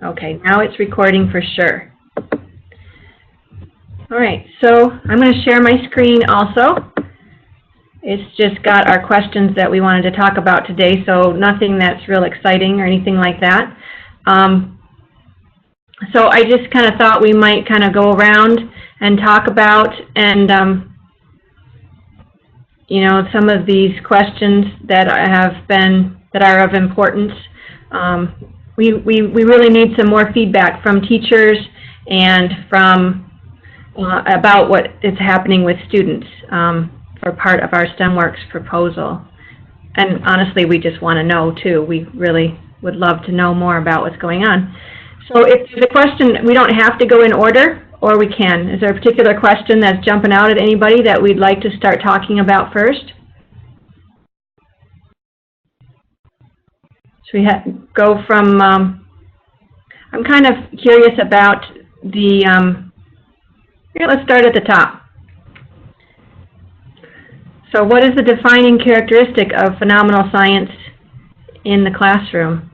Okay, now it's recording for sure. All right, so I'm going to share my screen also. It's just got our questions that we wanted to talk about today, so nothing that's real exciting or anything like that. So I just kind of thought we might kind of go around and talk about you know, some of these questions that are of importance. We really need some more feedback from teachers and from about what is happening with students for part of our STEMWorks proposal. And honestly, we just want to know too. We really would love to know more about what's going on. So if there's a question, we don't have to go in order, or we can. Is there a particular question that's jumping out at anybody that we'd like to start talking about first? So we go from, I'm kind of curious about the, let's start at the top. So what is the defining characteristic of phenomenal science in the classroom?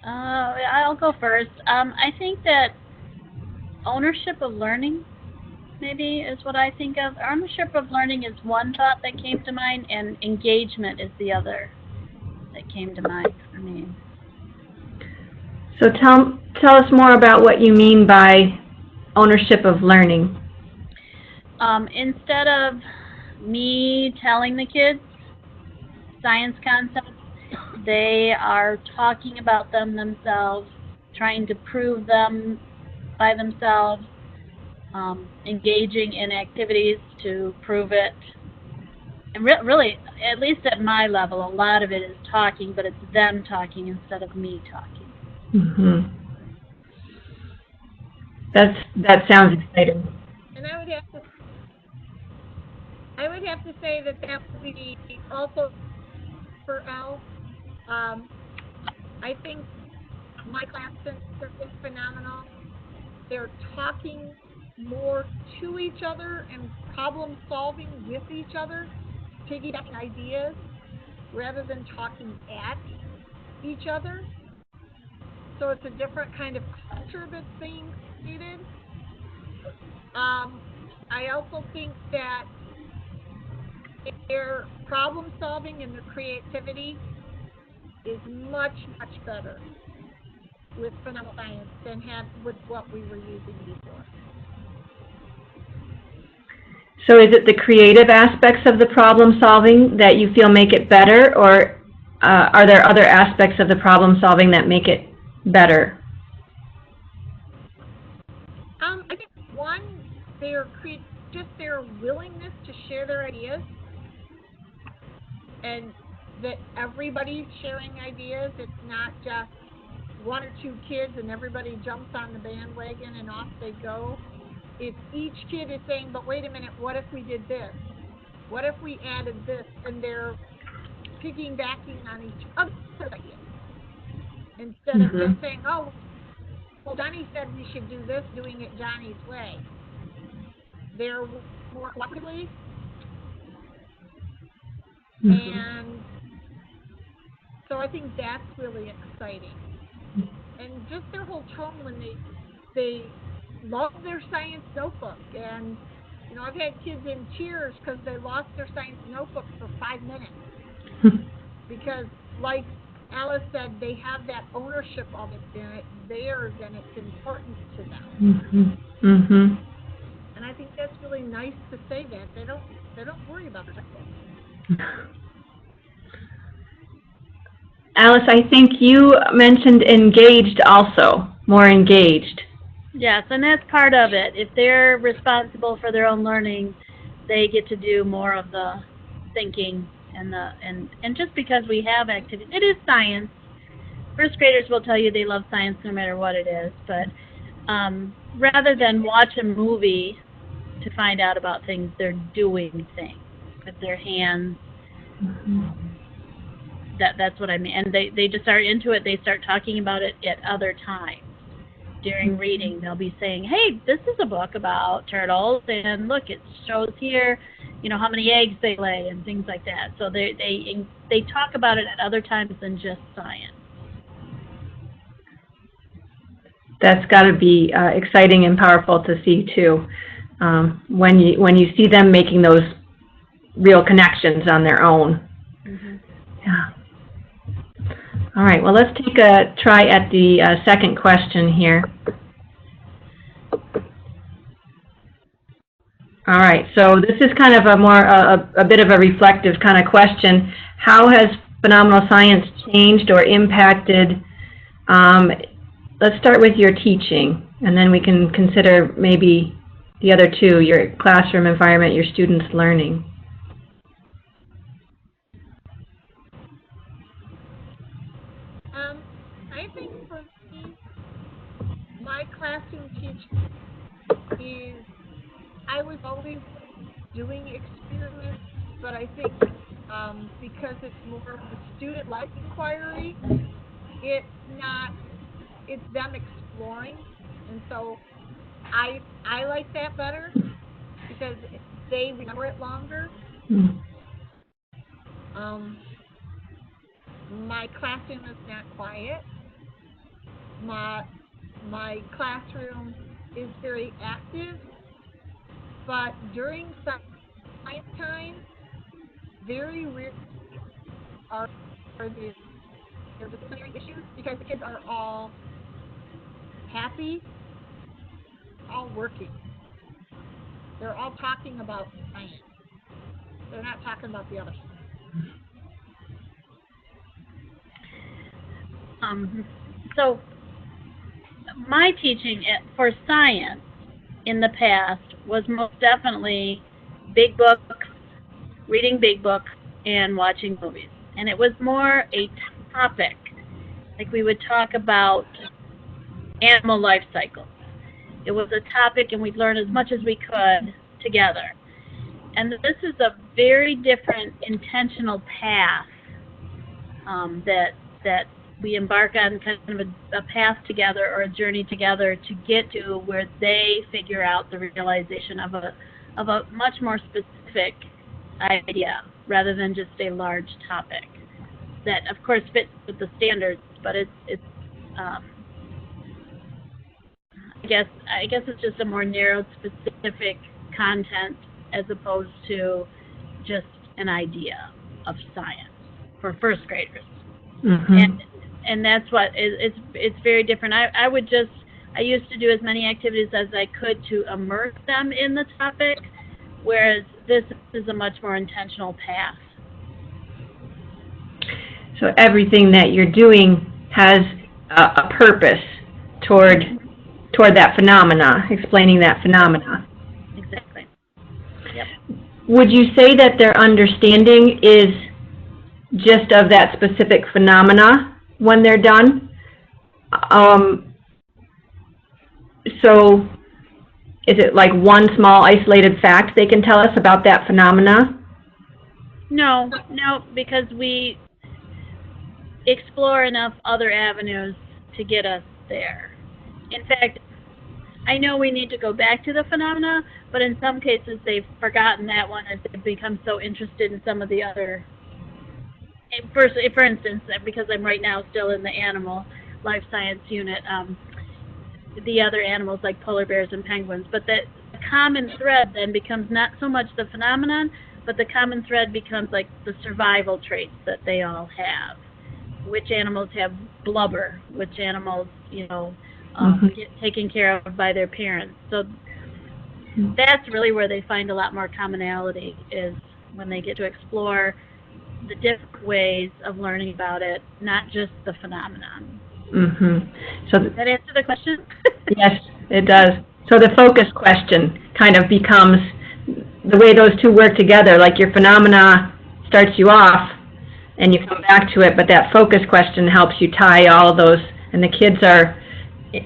I'll go first. I think that ownership of learning maybe is what I think of. Ownership of learning is one thought that came to mind, and engagement is the other that came to mind for me. So tell us more about what you mean by ownership of learning. Instead of me telling the kids science concepts, they are talking about them themselves, trying to prove them by themselves, engaging in activities to prove it. And really, at least at my level, a lot of it is talking, but it's them talking instead of me talking. Mm-hmm. That sounds exciting. And I would have to say that would be also for Elle. I think my class is phenomenal. They're talking more to each other and problem solving with each other, piggybacking ideas rather than talking at each other. So it's a different kind of culture that's being created. I also think that their problem solving and their creativity is much, much better with phenomenal science than with what we were using before. So is it the creative aspects of the problem solving that you feel make it better, or are there other aspects of the problem solving that make it better? I think one, just their willingness to share their ideas, and that everybody's sharing ideas. It's not just one or two kids and everybody jumps on the bandwagon and off they go. If each kid is saying, but wait a minute, what if we did this? What if we added this? And they're piggybacking on each other's ideas. Instead of just saying, oh, well, Johnny said we should do this, doing it Johnny's way. They're more cooperatively. And so I think that's really exciting. And just their whole tone when they love their science notebook. And, you know, I've had kids in tears because they lost their science notebook for 5 minutes. Because, like Alice said, they have that ownership of it, and it's theirs, and it's important to them. And I think that's really nice to say that. They don't worry about their notebook. Alice, I think you mentioned engaged also, more engaged. Yes, and that's part of it. If they're responsible for their own learning, they get to do more of the thinking and just because we have activities, it is science. First graders will tell you they love science no matter what it is, but rather than watch a movie to find out about things, they're doing things with their hands. That's what I mean. And they just are into it. They start talking about it at other times. During reading, they'll be saying, hey, this is a book about turtles, and look, it shows here, you know, how many eggs they lay and things like that. So they talk about it at other times than just science. That's got to be exciting and powerful to see too, when you see them making those real connections on their own. Mm-hmm. Yeah. All right. Well, let's take a try at the second question here. All right. So this is kind of a bit of a reflective kind of question. How has phenomenal science changed or impacted? Let's start with your teaching, and then we can consider maybe the other two, your classroom environment, your students' learning. I think for me, my classroom teaching is, I was always doing experiments, but I think because it's more of a student-like inquiry, it's them exploring, and so I like that better because they remember it longer. My classroom is not quiet. My classroom is very active, but during science time, very rarely are there disciplinary issues because the kids are all happy, all working. They're all talking about science. They're not talking about the other stuff. So my teaching for science in the past was most definitely big books, reading big books, and watching movies. And it was more a topic. Like we would talk about animal life cycles. It was a topic, and we'd learn as much as we could together. And this is a very different intentional path that we embark on, kind of a path together or a journey together to get to where they figure out the realization of a much more specific idea rather than just a large topic that, of course, fits with the standards, but it's I guess it's just a more narrowed, specific content as opposed to just an idea of science for first graders. Mm-hmm. And that's what it's very different. I used to do as many activities as I could to immerse them in the topic, whereas this is a much more intentional path. So everything that you're doing has a purpose toward that phenomena, explaining that phenomena. Exactly. Yep. Would you say that their understanding is just of that specific phenomena when they're done? So is it like one small isolated fact they can tell us about that phenomena? No, because we explore enough other avenues to get us there. In fact, I know we need to go back to the phenomena, but in some cases they've forgotten that one as they've become so interested in some of the other. For instance, because I'm right now still in the animal life science unit, the other animals like polar bears and penguins, but the common thread then becomes not so much the phenomenon, but the common thread becomes like the survival traits that they all have. Which animals have blubber, which animals, get taken care of by their parents. So that's really where they find a lot more commonality, is when they get to explore the different ways of learning about it, not just the phenomenon. Mm-hmm. So does that answer the question? Yes, it does. So the focus question kind of becomes the way those two work together, like your phenomena starts you off and you come back to it, but that focus question helps you tie all of those, and the kids are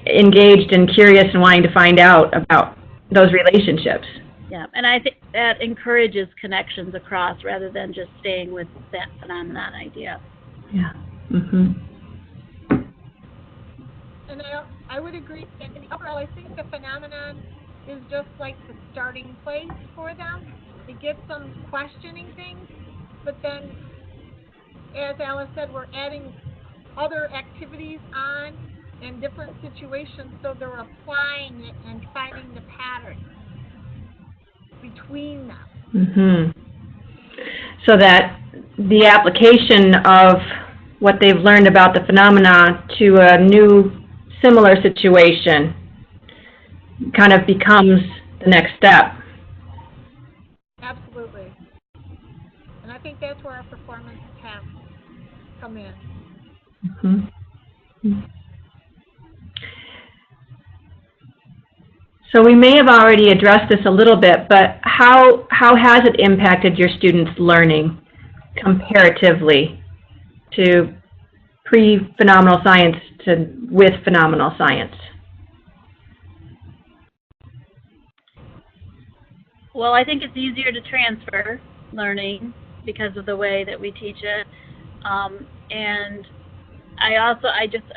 engaged and curious and wanting to find out about those relationships. Yeah, and I think that encourages connections across rather than just staying with that phenomenon idea. Yeah. Mm-hmm. And I would agree. And overall, I think the phenomenon is just like the starting place for them. It gets them questioning things, but then, as Alice said, we're adding other activities on in different situations, so they're applying it and finding the pattern between them. Mm-hmm. So that the application of what they've learned about the phenomena to a new similar situation kind of becomes the next step. Absolutely. And I think that's where our performance tasks come in. Mm-hmm. So we may have already addressed this a little bit, but how has it impacted your students' learning comparatively to pre-phenomenal science to with phenomenal science? Well, I think it's easier to transfer learning because of the way that we teach it. And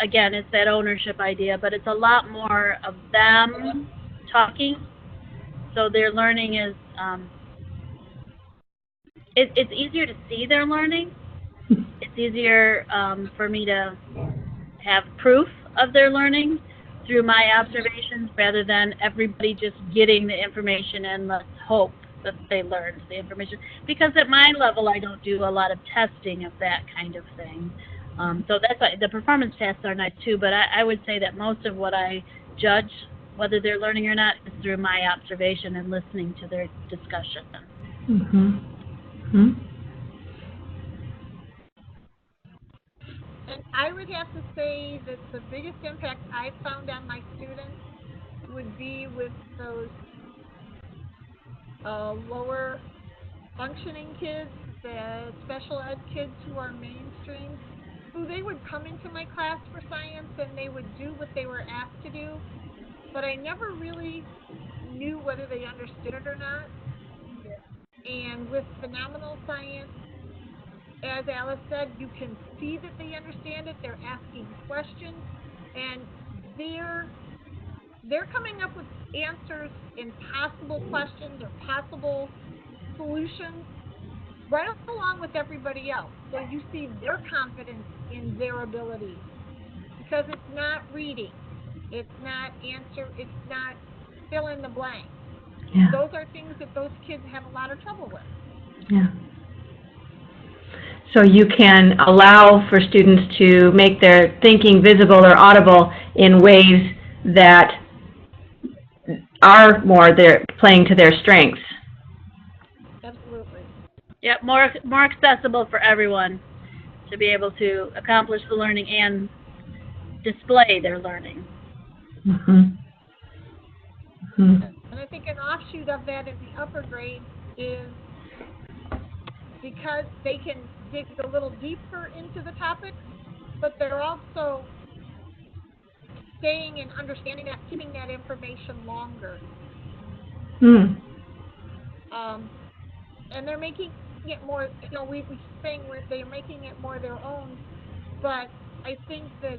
again, it's that ownership idea, but it's a lot more of them talking. So their learning is, it's easier to see their learning. It's easier for me to have proof of their learning through my observations rather than everybody just getting the information and let's hope that they learned the information. Because at my level, I don't do a lot of testing of that kind of thing. So that's why the performance tests are nice too, but I would say that most of what I judge whether they're learning or not is through my observation and listening to their discussion. Mm-hmm. Mm-hmm. And I would have to say that the biggest impact I've found on my students would be with those lower functioning kids, the special ed kids who are mainstream, who they would come into my class for science and they would do what they were asked to do, but I never really knew whether they understood it or not. And with phenomenal science, as Alice said, you can see that they understand it. They're asking questions, and they're coming up with answers in possible questions or possible solutions right along with everybody else. So you see their confidence in their abilities, because it's not reading, it's not fill in the blank. Yeah. Those are things that those kids have a lot of trouble with. Yeah. So you can allow for students to make their thinking visible or audible in ways that are more playing to their strengths. Absolutely. Yep, more accessible for everyone to be able to accomplish the learning and display their learning. Mm-hmm. Mm-hmm. And I think an offshoot of that in the upper grades is because they can dig a little deeper into the topics, but they're also staying and understanding that, keeping that information longer. Mm. And they're making it more, we keep saying they're making it more their own, but I think that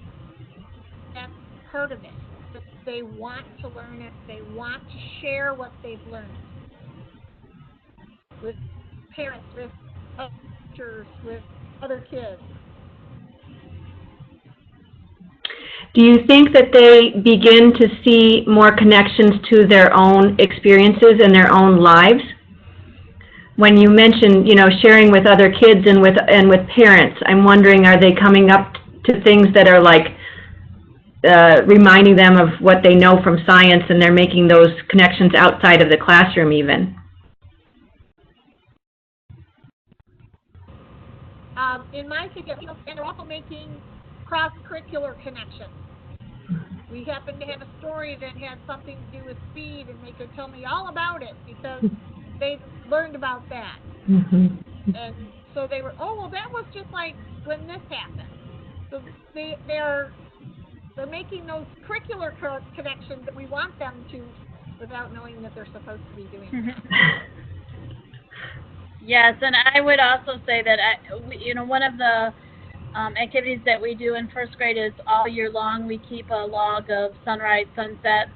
that's part of it. That they want to learn it, they want to share what they've learned with parents, with teachers, with other kids. Do you think that they begin to see more connections to their own experiences and their own lives? When you mention, sharing with other kids and with parents, I'm wondering, are they coming up to things that are like reminding them of what they know from science, and they're making those connections outside of the classroom even? In my case, and they're also making cross-curricular connections. We happen to have a story that had something to do with speed, and they could tell me all about it because they learned about that. Mm-hmm. And so they were, oh, well, that was just like when this happened. So they're making those curricular connections that we want them to, without knowing that they're supposed to be doing that. Yes, and I would also say that one of the activities that we do in first grade is all year long we keep a log of sunrise, sunset,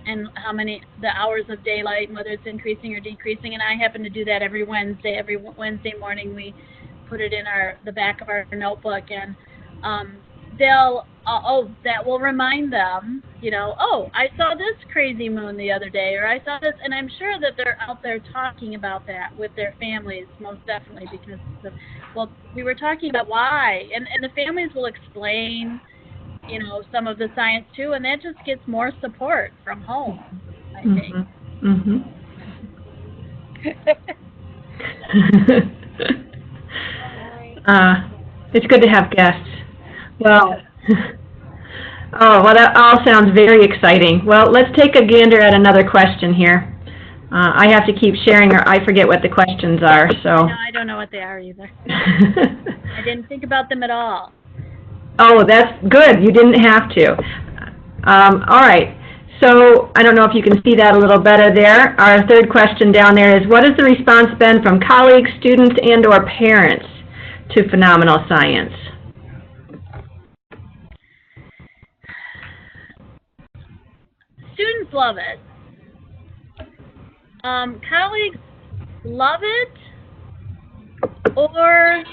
and the hours of daylight, and whether it's increasing or decreasing. And I happen to do that every Wednesday. Every Wednesday morning we put it in the back of our notebook. And they'll, that will remind them, you know, oh, I saw this crazy moon the other day, or I saw this, and I'm sure that they're out there talking about that with their families, most definitely, because, well, we were talking about why, and the families will explain, you know, some of the science too, and that just gets more support from home, I think. Mm-hmm. It's good to have guests. Well, oh, well, that all sounds very exciting. Well, let's take a gander at another question here. I have to keep sharing, or I forget what the questions are, so. No, I don't know what they are either. I didn't think about them at all. Oh, that's good. You didn't have to. All right. So I don't know if you can see that a little better there. Our third question down there is, what has the response been from colleagues, students, and or parents to phenomenal science? Students love it. Colleagues love it or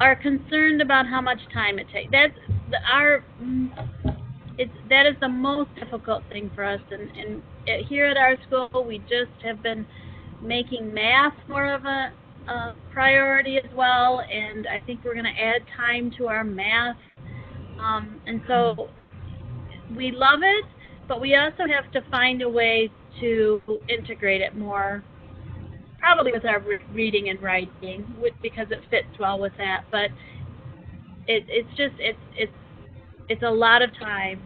are concerned about how much time it takes. That is the most difficult thing for us. And here at our school, we just have been making math more of a priority as well. And I think we're going to add time to our math. And so we love it, but we also have to find a way to integrate it more, probably with our reading and writing, because it fits well with that. But it's a lot of time.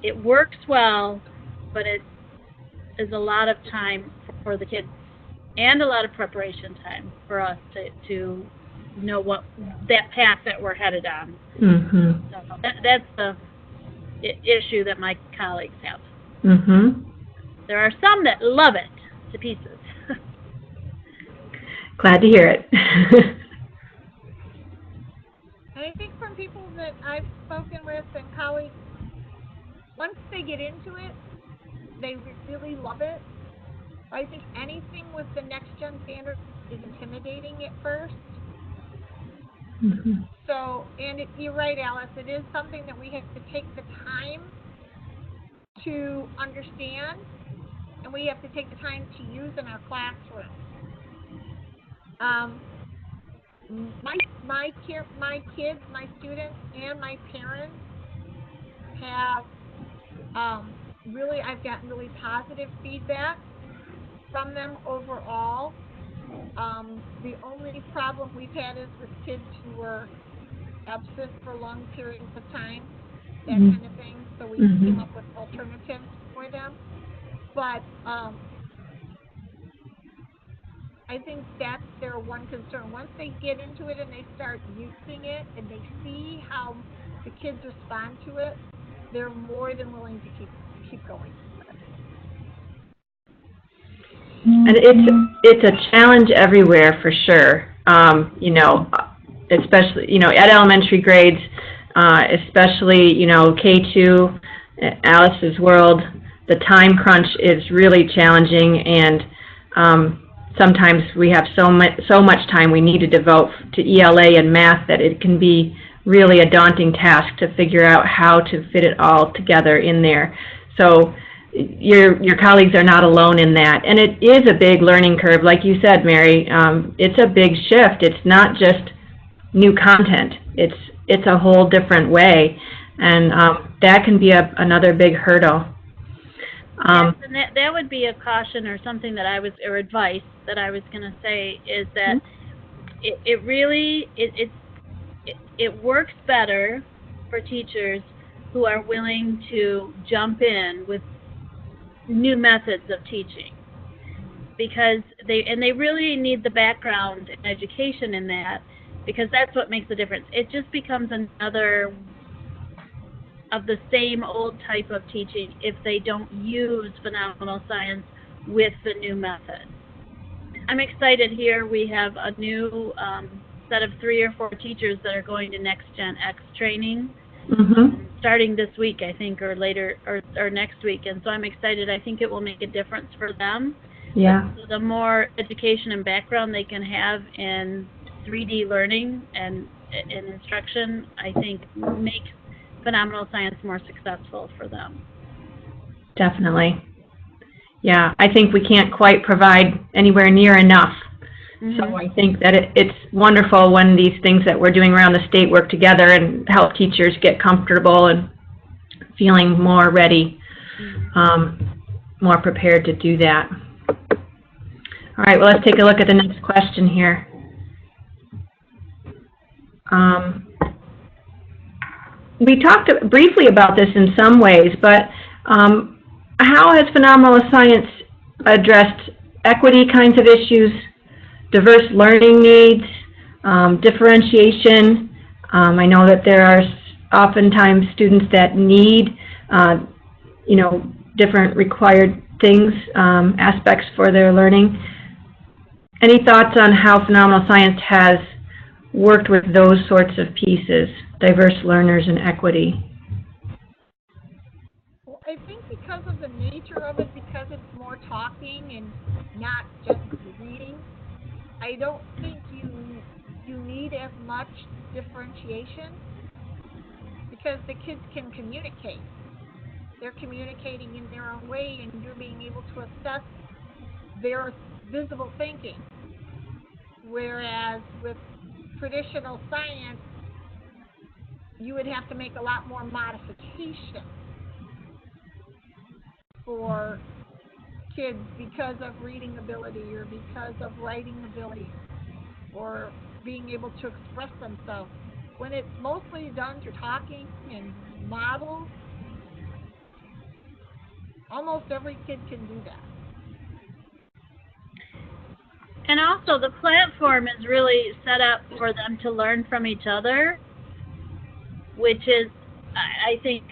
It works well, but it is a lot of time for the kids and a lot of preparation time for us to know what that path that we're headed on. Mm-hmm. So that's the issue that my colleagues have. Mm-hmm. There are some that love it to pieces. Glad to hear it. And I think from people that I've spoken with and colleagues, once they get into it, they really love it. I think anything with the next-gen standards is intimidating at first. Mm-hmm. So, and you're right, Alice, it is something that we have to take the time to understand, and we have to take the time to use in our classroom. My kids, my students, and my parents have I've gotten really positive feedback from them overall. The only problem we've had is with kids who were absent for long periods of time, that kind of thing. So we came up with alternatives for them. But I think that's their one concern. Once they get into it and they start using it and they see how the kids respond to it, they're more than willing to keep going. And it's a challenge everywhere for sure. You know, especially, you know, at elementary grades, especially, you know, K2, Alice's world, the time crunch is really challenging, and sometimes we have so much time we need to devote to ELA and math that it can be really a daunting task to figure out how to fit it all together in there. So your colleagues are not alone in that, and it is a big learning curve, like you said, Mary. It's a big shift. It's not just new content. It's a whole different way, and that can be another big hurdle. Yes, and that would be a caution or something that or advice that I was going to say, is that it works better for teachers who are willing to jump in with new methods of teaching, because they really need the background and education in that, because that's what makes the difference. It just becomes another of the same old type of teaching if they don't use phenomenal science with the new method. I'm excited here. We have a new set of 3 or 4 teachers that are going to Next Gen X training, starting this week, I think, or later, or next week. And so I'm excited. I think it will make a difference for them. Yeah. The more education and background they can have in 3D learning and and instruction, I think, make phenomenal science more successful for them. Definitely. Yeah, I think we can't quite provide anywhere near enough. So I think that it's wonderful when these things that we're doing around the state work together and help teachers get comfortable and feeling more ready, more prepared to do that. All right, well, let's take a look at the next question here. We talked briefly about this in some ways, but how has Phenomenal Science addressed equity kinds of issues, diverse learning needs, differentiation? I know that there are oftentimes students that need, you know, different required things, aspects for their learning. Any thoughts on how Phenomenal Science has worked with those sorts of pieces, diverse learners and equity? Well, I think because of the nature of it, because it's more talking and not just reading, I don't think you need as much differentiation because the kids can communicate. They're communicating in their own way, and you're being able to assess their visible thinking. Whereas with traditional science, you would have to make a lot more modification for kids because of reading ability or because of writing ability or being able to express themselves. When it's mostly done through talking and models, almost every kid can do that. And also, the platform is really set up for them to learn from each other, which is, I think,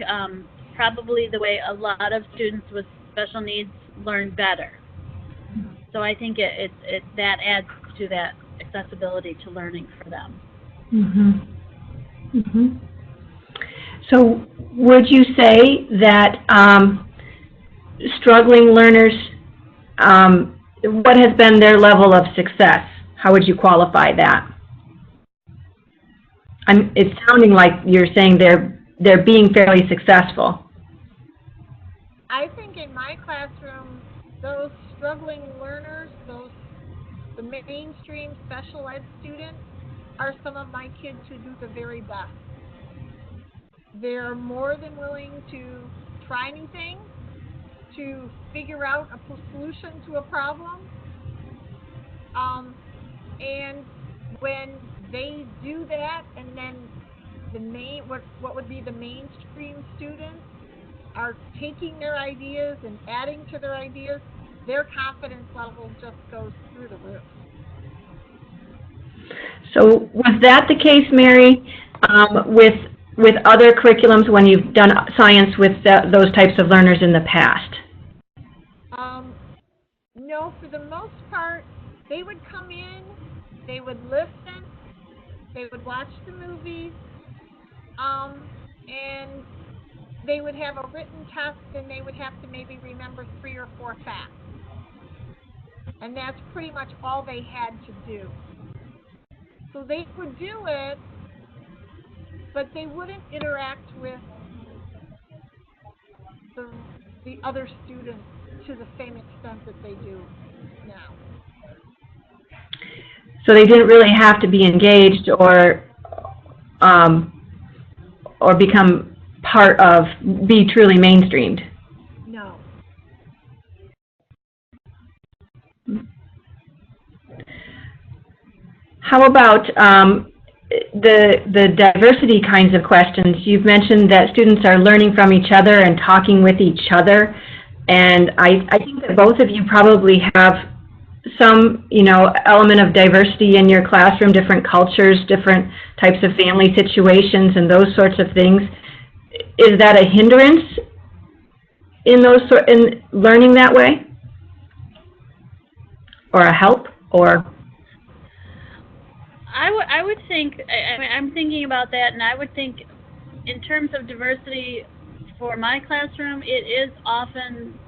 probably the way a lot of students with special needs learn better. So I think that adds to that accessibility to learning for them. So would you say that struggling learners, what has been their level of success? How would you qualify that? It's sounding like you're saying they're being fairly successful. I think in my classroom, those struggling learners, the mainstream special ed students, are some of my kids who do the very best. They're more than willing to try new things, to figure out a solution to a problem. And when they do that, and then what would be the mainstream students are taking their ideas and adding to their ideas, their confidence level just goes through the roof. So was that the case, Mary, with other curriculums when you've done science with those types of learners in the past? No, for the most part, they would come in, they would listen, they would watch the movies, and they would have a written test, and they would have to maybe remember 3 or 4 facts. And that's pretty much all they had to do. So they would do it, but they wouldn't interact with the other students to the same extent that they do now. So they didn't really have to be engaged or become part of, be truly mainstreamed. No. How about the diversity kinds of questions? You've mentioned that students are learning from each other and talking with each other, and I think that both of you probably have some, element of diversity in your classroom, different cultures, different types of family situations, and those sorts of things. Is that a hindrance in in learning that way, or a help, or? I would think, I'm thinking about that, and I would think in terms of diversity for my classroom, it is often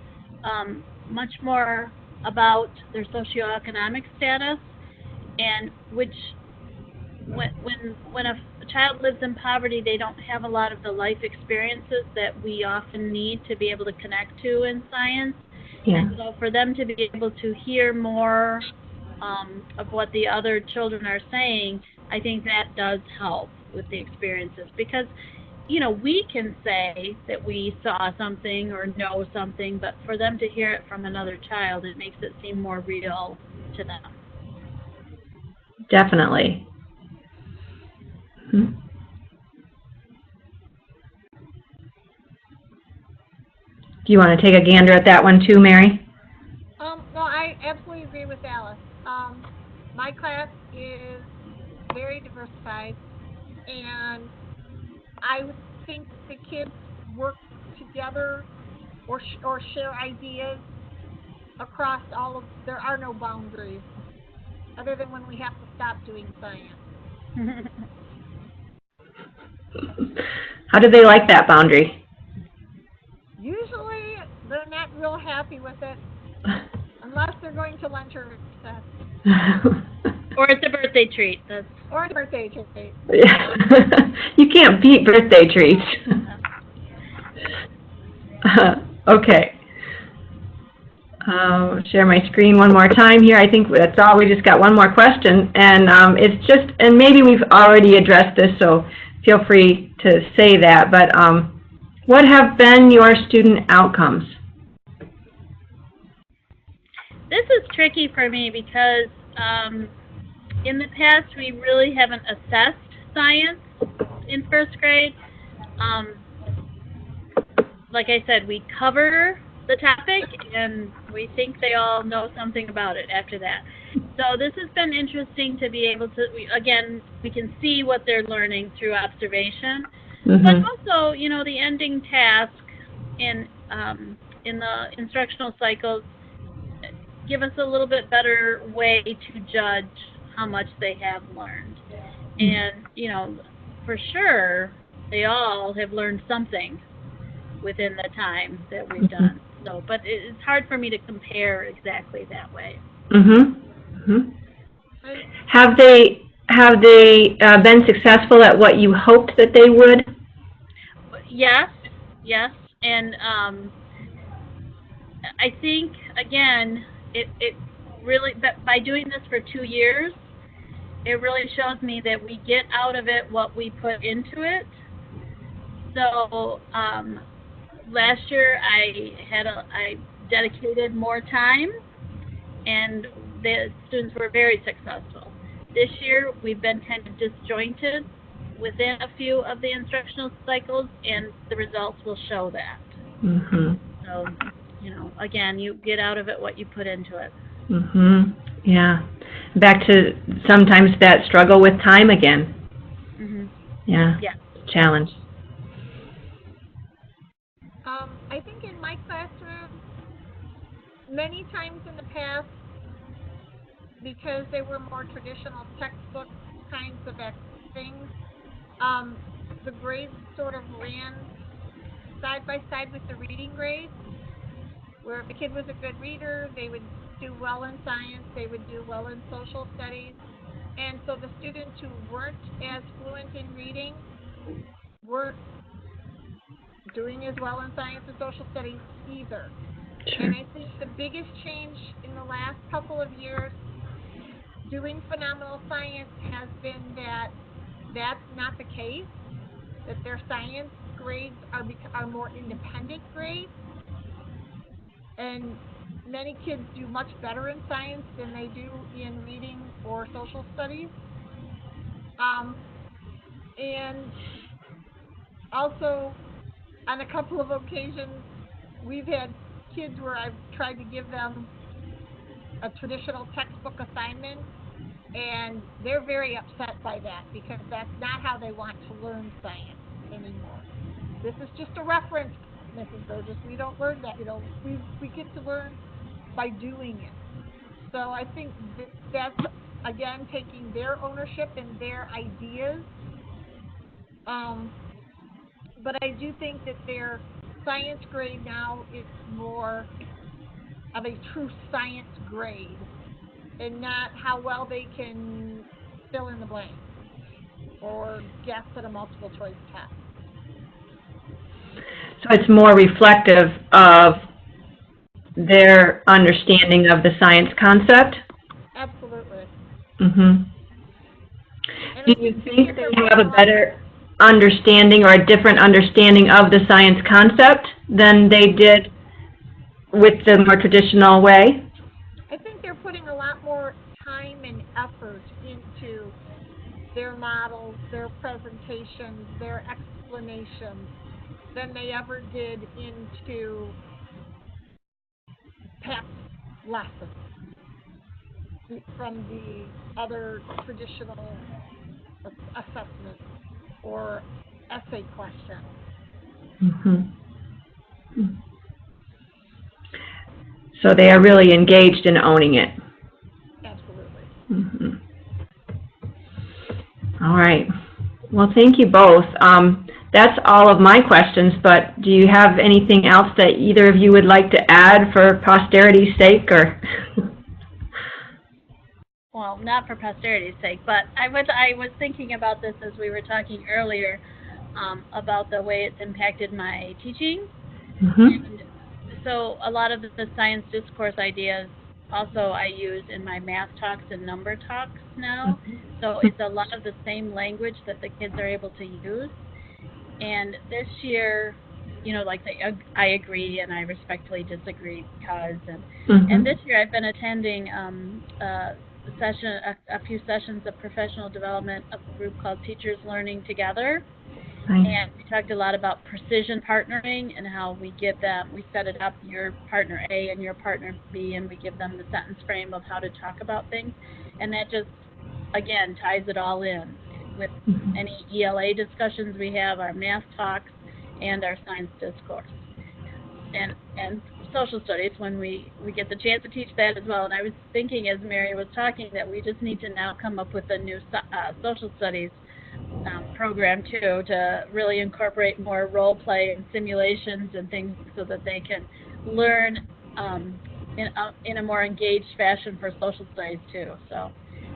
much more about their socioeconomic status, and which when a child lives in poverty, they don't have a lot of the life experiences that we often need to be able to connect to in science. Yeah. And so for them to be able to hear more of what the other children are saying, I think that does help with the experiences, because we can say that we saw something or know something, but for them to hear it from another child, it makes it seem more real to them. Definitely. Hmm. Do you want to take a gander at that one too, Mary? No, I absolutely agree with Alice. My class is very diversified, and I would think the kids work together or share ideas across all of. There are no boundaries, other than when we have to stop doing science. How do they like that boundary? Usually, they're not real happy with it, unless they're going to lunch or recess. Or it's a birthday treat. Or a birthday treat. Yeah. You can't beat birthday treats. Okay. Share my screen one more time here. I think that's all. We just got one more question, and it's just, and maybe we've already addressed this, so feel free to say that, but what have been your student outcomes? This is tricky for me because in the past we really haven't assessed science in first grade. Like I said, we cover the topic and we think they all know something about it after that. So this has been interesting to be able to, we can see what they're learning through observation. Mm-hmm. But also, the ending task in the instructional cycles give us a little bit better way to judge how much they have learned. And, for sure, they all have learned something within the time that we've done. So, but it's hard for me to compare exactly that way. Mm-hmm. Mm-hmm. Have they been successful at what you hoped that they would? Yes, and I think again, it really, by doing this for 2 years, it really shows me that we get out of it what we put into it. So last year I dedicated more time, and the students were very successful. This year we've been kind of disjointed within a few of the instructional cycles, and the results will show that. Mm-hmm. So, again, you get out of it what you put into it. Mm-hmm. Yeah. Back to sometimes that struggle with time again. Mm-hmm. Yeah. Challenge. I think in my classroom, many times in the past, because they were more traditional textbook kinds of things, the grades sort of ran side by side with the reading grades, where if a kid was a good reader, they would do well in science, they would do well in social studies, and so the students who weren't as fluent in reading weren't doing as well in science and social studies either. Sure. And I think the biggest change in the last couple of years doing phenomenal science has been that that's not the case, that their science grades are more independent grades, and many kids do much better in science than they do in reading or social studies. And also, on a couple of occasions, we've had kids where I've tried to give them a traditional textbook assignment, and they're very upset by that because that's not how they want to learn science anymore. This is just a reference, Mrs. Burgess. We don't learn that. We get to learn by doing it. So I think that's, again, taking their ownership and their ideas. But I do think that their science grade now is more of a true science grade and not how well they can fill in the blank. or guess at a multiple choice test. So it's more reflective of their understanding of the science concept? Absolutely. Mm-hmm. And Do you think they have a better understanding or a different understanding of the science concept than they did with the more traditional way? I think they're putting a lot more time and effort into their models, their presentations, their explanations than they ever did into past lessons from the other traditional assessments or essay questions. Mm-hmm. So they are really engaged in owning it. Absolutely. Mm-hmm. All right. Well, thank you both. That's all of my questions, but do you have anything else that either of you would like to add for posterity's sake, or? Well, not for posterity's sake, but I was thinking about this as we were talking earlier about the way it's impacted my teaching. Mm-hmm. And so a lot of the science discourse ideas also I use in my math talks and number talks now. So it's a lot of the same language that the kids are able to use. And this year, you know, like I agree and I respectfully disagree because, and this year I've been attending a few sessions of professional development of a group called Teachers Learning Together. Nice. And we talked a lot about precision partnering and how we give them, we set it up, your partner A and your partner B, and we give them the sentence frame of how to talk about things. And that just, again, ties it all in with any ELA discussions we have, our math talks, and our science discourse. And social studies when we get the chance to teach that as well. And I was thinking as Mary was talking that we just need to now come up with a new social studies program too, to really incorporate more role play and simulations and things so that they can learn in a more engaged fashion for social studies too. So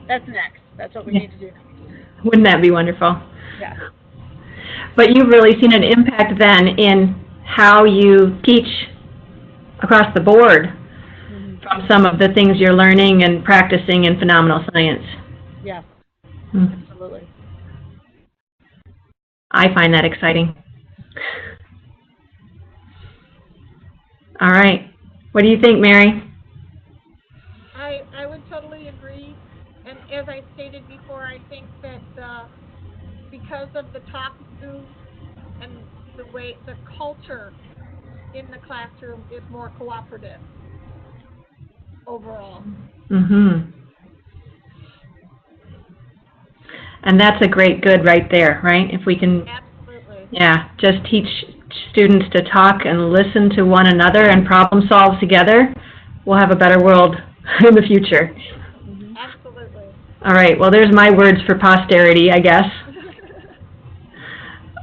that's next. That's what we need to do next. Wouldn't that be wonderful? Yeah. But you've really seen an impact then in how you teach across the board from some of the things you're learning and practicing in phenomenal science. Yeah, absolutely. I find that exciting. All right. What do you think, Mary? I would totally agree. And as I stated before, I think that because of the talk groups and the way the culture in the classroom is more cooperative overall. Mm-hmm. And that's a great good right there, right? If we can, absolutely, yeah, just teach students to talk and listen to one another and problem solve together, we'll have a better world in the future. Absolutely. All right, well, there's my words for posterity, I guess.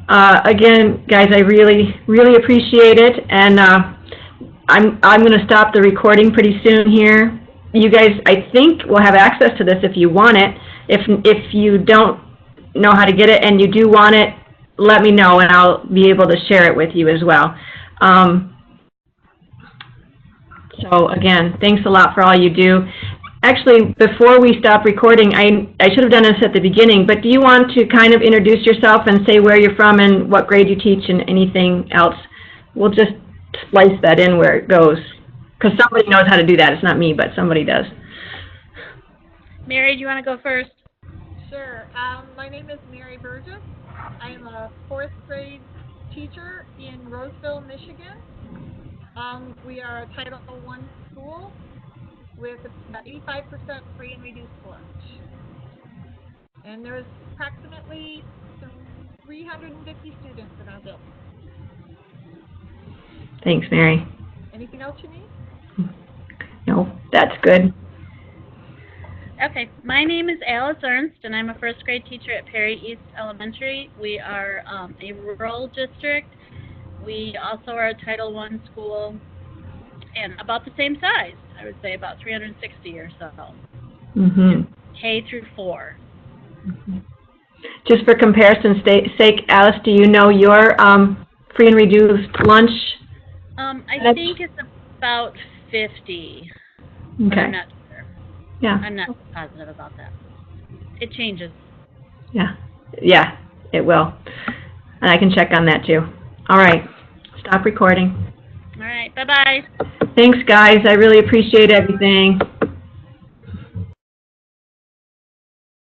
Again, guys, I really, really appreciate it, and I'm going to stop the recording pretty soon here. You guys, I think, will have access to this if you want it. If you don't know how to get it and you do want it, let me know, and I'll be able to share it with you as well. So, again, thanks a lot for all you do. Actually, before we stop recording, I should have done this at the beginning, but do you want to kind of introduce yourself and say where you're from and what grade you teach and anything else? We'll just slice that in where it goes, because somebody knows how to do that. It's not me, but somebody does. Mary, do you want to go first? Sure. My name is Mary Burgess. I am a 4th grade teacher in Roseville, Michigan. We are a Title I school with about 85% free and reduced lunch. And there's approximately 350 students in our building. Thanks, Mary. Anything else you need? No, that's good. Okay, my name is Alice Ernst, and I'm a 1st grade teacher at Perry East Elementary. We are a rural district. We also are a Title I school, and about the same size. I would say about 360 or so. K through 4. Just for comparison's sake, Alice, do you know your free and reduced lunch? I think it's about 50. But Okay. I'm not sure. Yeah. I'm not positive about that. It changes. Yeah. Yeah, it will. And I can check on that too. All right. Stop recording. All right. Bye-bye. Thanks, guys. I really appreciate everything.